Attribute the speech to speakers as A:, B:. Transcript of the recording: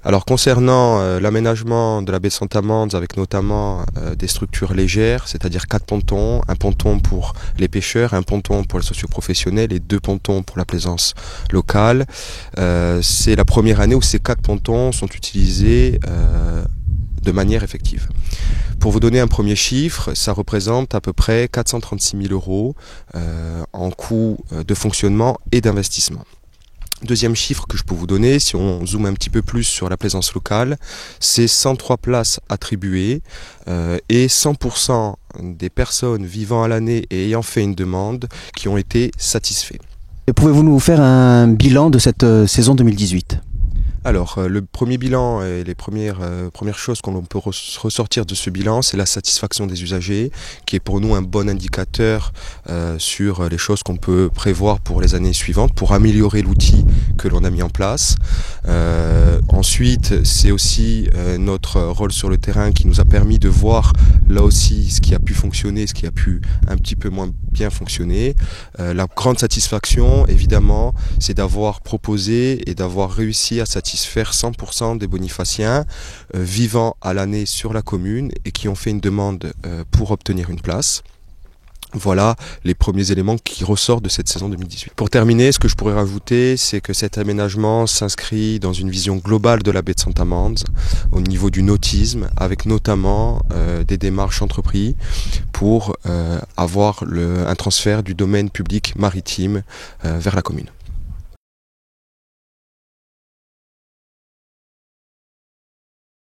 A: Alors concernant l'aménagement de la baie de Santa-Manza avec notamment des structures légères, c'est-à-dire 4 pontons, un ponton pour les pêcheurs, un ponton pour les socioprofessionnels et 2 pontons pour la plaisance locale, c'est la première année où ces 4 pontons sont utilisés de manière effective. Pour vous donner un premier chiffre, ça représente à peu près 436 000 euros en coûts de fonctionnement et d'investissement. Deuxième chiffre que je peux vous donner, si on zoome un petit peu plus sur la plaisance locale, c'est 103 places attribuées et 100% des personnes vivant à l'année et ayant fait une demande qui ont été satisfaits.
B: Pouvez-vous nous faire un bilan de cette saison 2018 ?
A: Alors, le premier bilan et les premières choses qu'on peut ressortir de ce bilan, c'est la satisfaction des usagers, qui est pour nous un bon indicateur sur les choses qu'on peut prévoir pour les années suivantes, pour améliorer l'outil que l'on a mis en place. Ensuite, c'est aussi notre rôle sur le terrain qui nous a permis de voir là aussi ce qui a pu fonctionner, ce qui a pu un petit peu moins bien fonctionner. La grande satisfaction, évidemment, c'est d'avoir proposé et d'avoir réussi à satisfaire 100% des bonifaciens vivant à l'année sur la commune et qui ont fait une demande pour obtenir une place. Voilà les premiers éléments qui ressortent de cette saison 2018. Pour terminer, ce que je pourrais rajouter, c'est que cet aménagement s'inscrit dans une vision globale de la baie de Santa-Manza au niveau du nautisme, avec notamment des démarches entreprises pour avoir un transfert du domaine public maritime vers la commune.